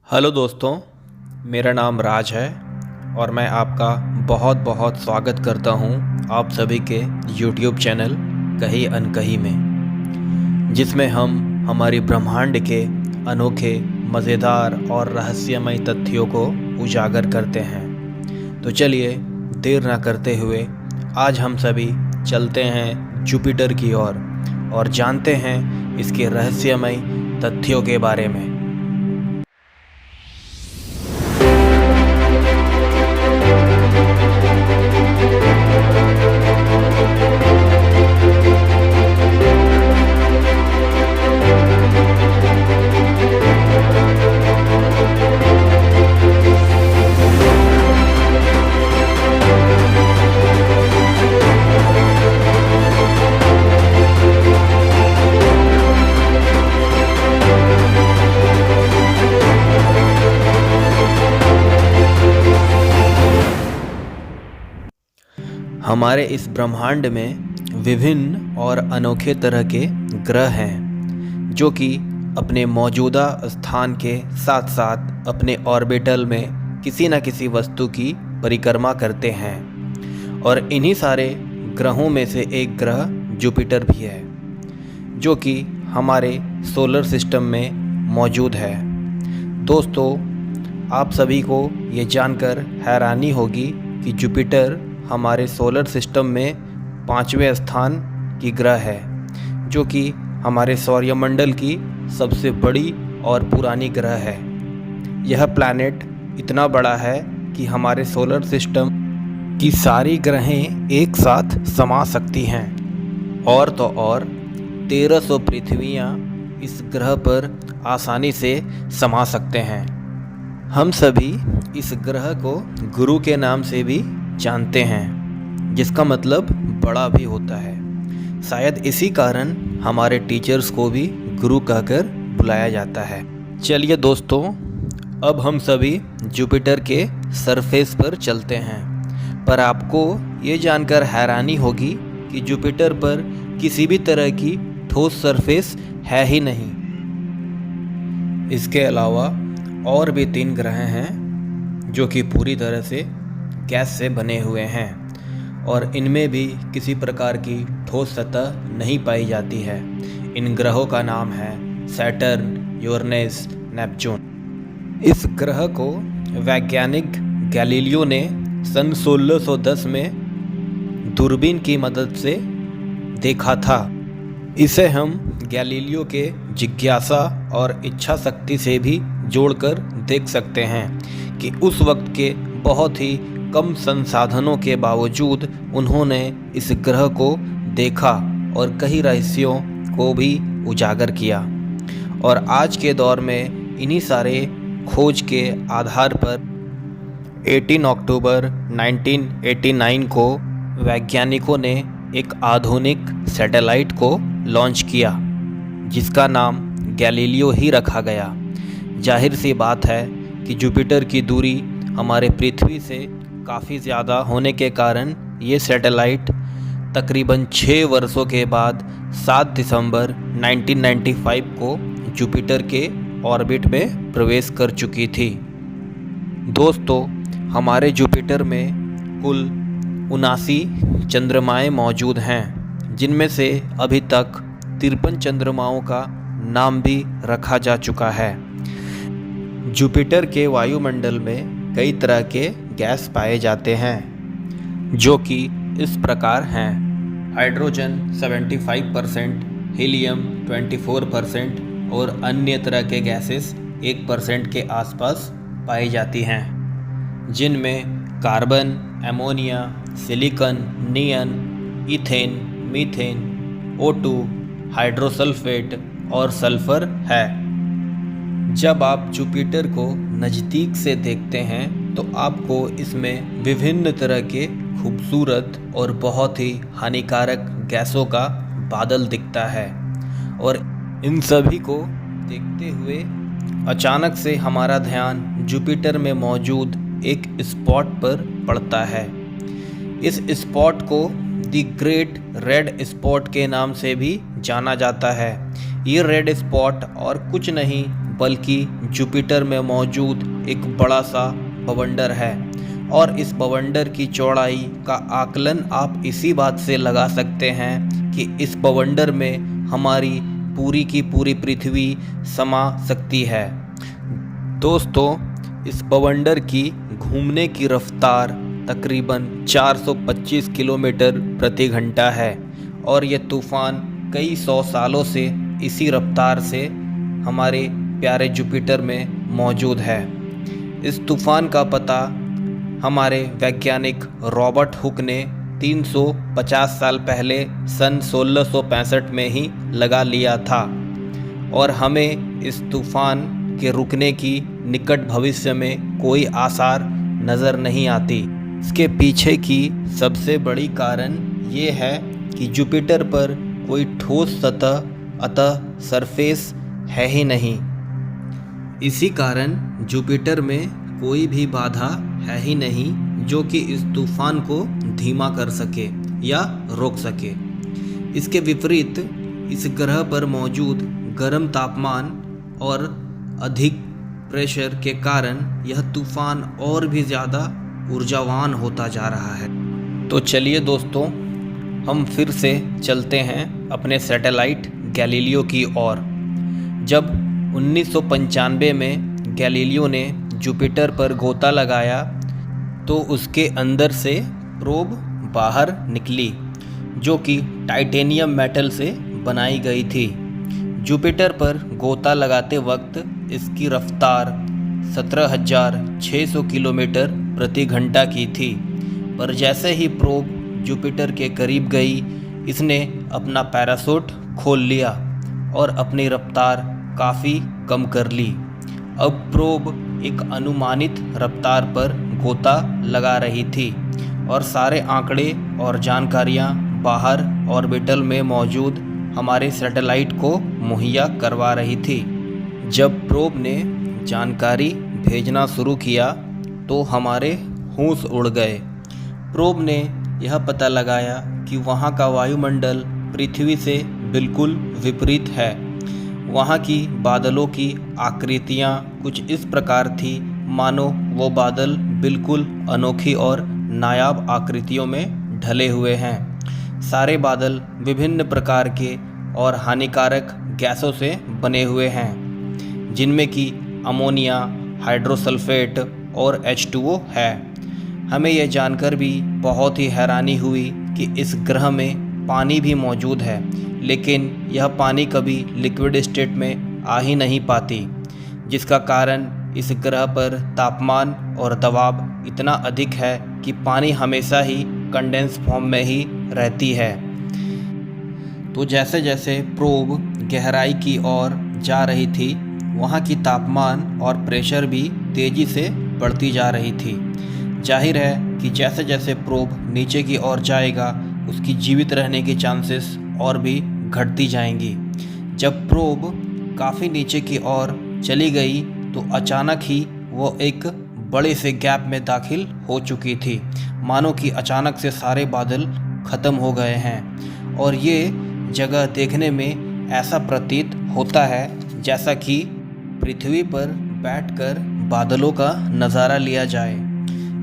Hello दोस्तों, मेरा नाम राज है और मैं आपका बहुत बहुत स्वागत करता हूं आप सभी के YouTube चैनल कहीं अनकहीं में, जिसमें हम हमारी ब्रह्मांड के अनोखे, मज़ेदार और रहस्यमय तथ्यों को उजागर करते हैं। तो चलिए देर ना करते हुए आज हम सभी चलते हैं जुपिटर की ओर और जानते हैं इसके रहस्यमय तथ्यों के बारे में। हमारे इस ब्रह्मांड में विभिन्न और अनोखे तरह के ग्रह हैं जो कि अपने मौजूदा स्थान के साथ साथ अपने ऑर्बिटल में किसी न किसी वस्तु की परिक्रमा करते हैं। और इन्हीं सारे ग्रहों में से एक ग्रह जुपिटर भी है जो कि हमारे सोलर सिस्टम में मौजूद है। दोस्तों, आप सभी को ये जानकर हैरानी होगी कि जुपिटर हमारे सोलर सिस्टम में 5वें स्थान की ग्रह है, जो कि हमारे सौरमंडल की सबसे बड़ी और पुरानी ग्रह है। यह प्लैनेट इतना बड़ा है कि हमारे सोलर सिस्टम की सारी ग्रहें एक साथ समा सकती हैं। और तो और 1300 पृथ्वियाँ इस ग्रह पर आसानी से समा सकते हैं। हम सभी इस ग्रह को गुरु के नाम से भी जानते हैं, जिसका मतलब बड़ा भी होता है। शायद इसी कारण हमारे टीचर्स को भी गुरु कहकर बुलाया जाता है। चलिए दोस्तों, अब हम सभी जुपिटर के सरफेस पर चलते हैं। पर आपको ये जानकर हैरानी होगी कि जुपिटर पर किसी भी तरह की ठोस सरफेस है ही नहीं। इसके अलावा और भी 3 ग्रह हैं जो कि पूरी तरह से गैस से बने हुए हैं और इनमें भी किसी प्रकार की ठोस सतह नहीं पाई जाती है। इन ग्रहों का नाम है सैटर्न, यूरेनस, नेपच्यून। इस ग्रह को वैज्ञानिक गैलीलियो ने सन 1610 में दूरबीन की मदद से देखा था। इसे हम गैलीलियो के जिज्ञासा और इच्छा शक्ति से भी जोड़कर देख सकते हैं कि उस वक्त के बहुत ही कम संसाधनों के बावजूद उन्होंने इस ग्रह को देखा और कई रहस्यों को भी उजागर किया। और आज के दौर में इन्हीं सारे खोज के आधार पर 18 अक्टूबर 1989 को वैज्ञानिकों ने एक आधुनिक सैटेलाइट को लॉन्च किया, जिसका नाम गैलीलियो ही रखा गया। जाहिर सी बात है कि जुपिटर की दूरी हमारे पृथ्वी से काफ़ी ज़्यादा होने के कारण ये सैटेलाइट तकरीबन 6 वर्षों के बाद 7 दिसंबर 1995 को जुपिटर के ऑर्बिट में प्रवेश कर चुकी थी। दोस्तों, हमारे जुपिटर में कुल 79 चंद्रमाएँ मौजूद हैं, जिनमें से अभी तक 53 चंद्रमाओं का नाम भी रखा जा चुका है। जुपिटर के वायुमंडल में कई तरह के गैस पाए जाते हैं, जो कि इस प्रकार हैं: हाइड्रोजन 75%, हीलियम 24% और अन्य तरह के गैसेस 1% के आसपास पाई जाती हैं, जिनमें कार्बन, अमोनिया, सिलिकॉन, नियन, ईथेन, मीथेन, O2, हाइड्रोसल्फेट और सल्फर है। जब आप जुपिटर को नज़दीक से देखते हैं तो आपको इसमें विभिन्न तरह के खूबसूरत और बहुत ही हानिकारक गैसों का बादल दिखता है। और इन सभी को देखते हुए अचानक से हमारा ध्यान जुपिटर में मौजूद एक स्पॉट पर पड़ता है। इस स्पॉट को द ग्रेट रेड स्पॉट के नाम से भी जाना जाता है। ये रेड स्पॉट और कुछ नहीं बल्कि जुपिटर में मौजूद एक बड़ा सा बवंडर है। और इस बवंडर की चौड़ाई का आकलन आप इसी बात से लगा सकते हैं कि इस बवंडर में हमारी पूरी की पूरी पृथ्वी समा सकती है। दोस्तों, इस बवंडर की घूमने की रफ्तार तकरीबन 425 किलोमीटर प्रति घंटा है और ये तूफ़ान कई सौ सालों से इसी रफ्तार से हमारे प्यारे जुपिटर में मौजूद है। इस तूफ़ान का पता हमारे वैज्ञानिक रॉबर्ट हुक ने 350 साल पहले सन 1665 में ही लगा लिया था और हमें इस तूफ़ान के रुकने की निकट भविष्य में कोई आसार नज़र नहीं आती। इसके पीछे की सबसे बड़ी कारण ये है कि जुपिटर पर कोई ठोस सतह अतः सरफेस है ही नहीं। इसी कारण जुपिटर में कोई भी बाधा है ही नहीं जो कि इस तूफान को धीमा कर सके या रोक सके। इसके विपरीत इस ग्रह पर मौजूद गर्म तापमान और अधिक प्रेशर के कारण यह तूफान और भी ज़्यादा ऊर्जावान होता जा रहा है। तो चलिए दोस्तों, हम फिर से चलते हैं अपने सैटेलाइट गैलीलियो की ओर। जब 1995 में गैलीलियो ने जुपिटर पर गोता लगाया तो उसके अंदर से प्रोब बाहर निकली जो कि टाइटेनियम मेटल से बनाई गई थी। जुपिटर पर गोता लगाते वक्त इसकी रफ्तार 17,600 किलोमीटर प्रति घंटा की थी, पर जैसे ही प्रोब जुपिटर के करीब गई इसने अपना पैराशूट खोल लिया और अपनी रफ्तार काफ़ी कम कर ली। अब प्रोब एक अनुमानित रफ्तार पर गोता लगा रही थी और सारे आंकड़े और जानकारियां बाहर ऑर्बिटल में मौजूद हमारे सैटेलाइट को मुहैया करवा रही थी। जब प्रोब ने जानकारी भेजना शुरू किया तो हमारे होश उड़ गए। प्रोब ने यह पता लगाया कि वहाँ का वायुमंडल पृथ्वी से बिल्कुल विपरीत है। वहाँ की बादलों की आकृतियाँ कुछ इस प्रकार थी मानो वो बादल बिल्कुल अनोखी और नायाब आकृतियों में ढले हुए हैं। सारे बादल विभिन्न प्रकार के और हानिकारक गैसों से बने हुए हैं जिनमें कि अमोनिया, हाइड्रोसल्फेट और H2O है। हमें यह जानकर भी बहुत ही हैरानी हुई कि इस ग्रह में पानी भी मौजूद है, लेकिन यह पानी कभी लिक्विड स्टेट में आ ही नहीं पाती, जिसका कारण इस ग्रह पर तापमान और दबाव इतना अधिक है कि पानी हमेशा ही कंडेंस फॉर्म में ही रहती है। तो जैसे जैसे प्रोब गहराई की ओर जा रही थी वहाँ की तापमान और प्रेशर भी तेज़ी से बढ़ती जा रही थी। जाहिर है कि जैसे जैसे प्रोब नीचे की ओर जाएगा उसकी जीवित रहने की चांसेस और भी घटती जाएंगी। जब प्रोब काफ़ी नीचे की ओर चली गई तो अचानक ही वो एक बड़े से गैप में दाखिल हो चुकी थी, मानो कि अचानक से सारे बादल ख़त्म हो गए हैं और ये जगह देखने में ऐसा प्रतीत होता है जैसा कि पृथ्वी पर बैठकर बादलों का नज़ारा लिया जाए।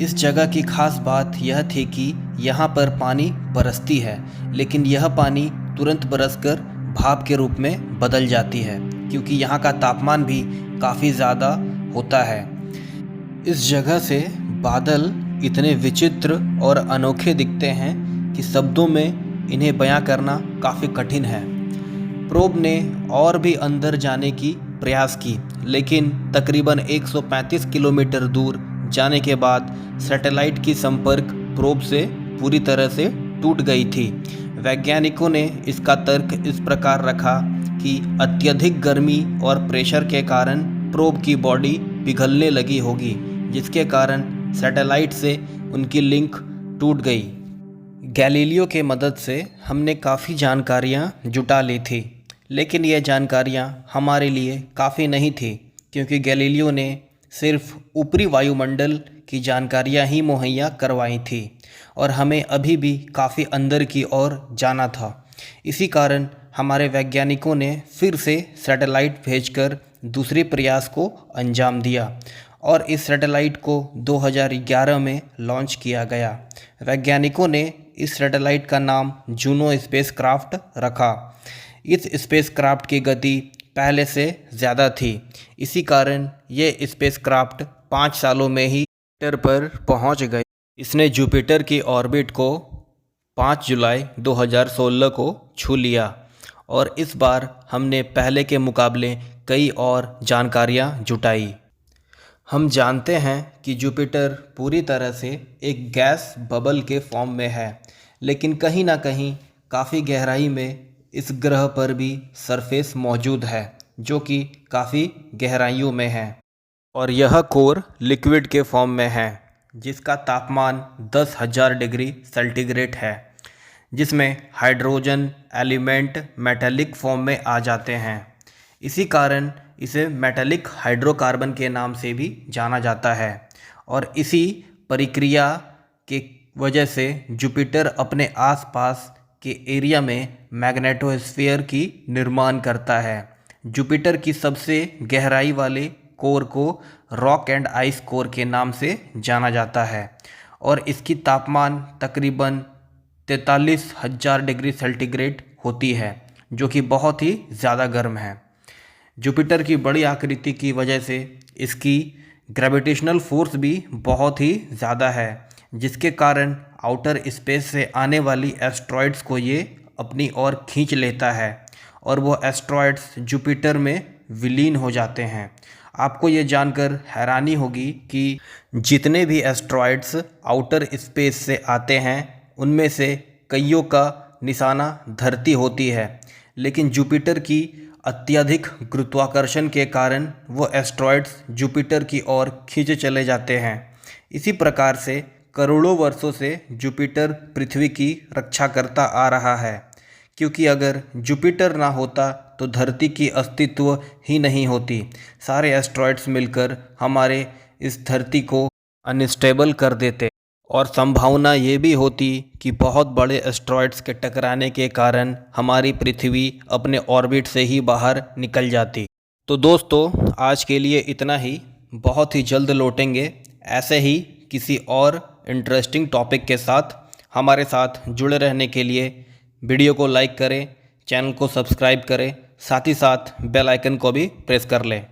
इस जगह की खास बात यह थी कि यहाँ पर पानी बरसती है, लेकिन यह पानी तुरंत बरसकर भाप के रूप में बदल जाती है क्योंकि यहाँ का तापमान भी काफ़ी ज़्यादा होता है। इस जगह से बादल इतने विचित्र और अनोखे दिखते हैं कि शब्दों में इन्हें बयां करना काफ़ी कठिन है। प्रोब ने और भी अंदर जाने की प्रयास की, लेकिन तकरीबन 135 किलोमीटर दूर जाने के बाद सैटेलाइट की संपर्क प्रोब से पूरी तरह से टूट गई थी। वैज्ञानिकों ने इसका तर्क इस प्रकार रखा कि अत्यधिक गर्मी और प्रेशर के कारण प्रोब की बॉडी पिघलने लगी होगी, जिसके कारण सैटेलाइट से उनकी लिंक टूट गई। गैलीलियो के मदद से हमने काफ़ी जानकारियाँ जुटा ली थी, लेकिन ये जानकारियाँ हमारे लिए काफ़ी नहीं थी क्योंकि गैलीलियो ने सिर्फ ऊपरी वायुमंडल की जानकारियाँ ही मुहैया करवाई थी और हमें अभी भी काफ़ी अंदर की ओर जाना था। इसी कारण हमारे वैज्ञानिकों ने फिर से सैटेलाइट भेजकर दूसरे प्रयास को अंजाम दिया और इस सैटेलाइट को 2011 में लॉन्च किया गया। वैज्ञानिकों ने इस सैटेलाइट का नाम जूनो स्पेसक्राफ्ट रखा। इस स्पेसक्राफ्ट की गति पहले से ज़्यादा थी, इसी कारण ये स्पेसक्राफ्ट 5 सालों में ही जुपिटर पर पहुंच गई। इसने जुपिटर की ऑर्बिट को 5 जुलाई 2016 को छू लिया और इस बार हमने पहले के मुकाबले कई और जानकारियां जुटाई। हम जानते हैं कि जुपिटर पूरी तरह से एक गैस बबल के फॉर्म में है, लेकिन कहीं ना कहीं काफ़ी गहराई में इस ग्रह पर भी सरफेस मौजूद है, जो कि काफ़ी गहराइयों में है और यह कोर लिक्विड के फॉर्म में है, जिसका तापमान 10,000 डिग्री सेंटीग्रेड है, जिसमें हाइड्रोजन एलिमेंट मेटालिक फॉर्म में आ जाते हैं। इसी कारण इसे मेटालिक हाइड्रोकार्बन के नाम से भी जाना जाता है और इसी प्रक्रिया के वजह से जुपिटर अपने आसपास के एरिया में मैग्नेटोस्फीयर की निर्माण करता है। जुपिटर की सबसे गहराई वाले कोर को रॉक एंड आइस कोर के नाम से जाना जाता है और इसकी तापमान तकरीबन 43,000 डिग्री सेंटीग्रेड होती है, जो कि बहुत ही ज़्यादा गर्म है। जुपिटर की बड़ी आकृति की वजह से इसकी ग्रेविटेशनल फोर्स भी बहुत ही ज़्यादा है, जिसके कारण आउटर स्पेस से आने वाली एस्ट्रॉयड्स को ये अपनी ओर खींच लेता है और वो एस्ट्रॉयड्स जुपिटर में विलीन हो जाते हैं। आपको ये जानकर हैरानी होगी कि जितने भी एस्ट्रॉयड्स आउटर स्पेस से आते हैं उनमें से कईयों का निशाना धरती होती है, लेकिन जुपिटर की अत्यधिक गुरुत्वाकर्षण के कारण वो एस्ट्रॉयड्स जुपिटर की ओर खींचे चले जाते हैं। इसी प्रकार से करोड़ों वर्षों से जुपिटर पृथ्वी की रक्षा करता आ रहा है, क्योंकि अगर जुपिटर ना होता तो धरती की अस्तित्व ही नहीं होती। सारे एस्ट्रॉयड्स मिलकर हमारे इस धरती को अनस्टेबल कर देते और संभावना ये भी होती कि बहुत बड़े एस्ट्रॉयड्स के टकराने के कारण हमारी पृथ्वी अपने ऑर्बिट से ही बाहर निकल जाती। तो दोस्तों, आज के लिए इतना ही। बहुत ही जल्द लौटेंगे ऐसे ही किसी और इंटरेस्टिंग टॉपिक के साथ। हमारे साथ जुड़े रहने के लिए वीडियो को लाइक करें, चैनल को सब्सक्राइब करें, साथ ही साथ बेल आइकन को भी प्रेस कर लें।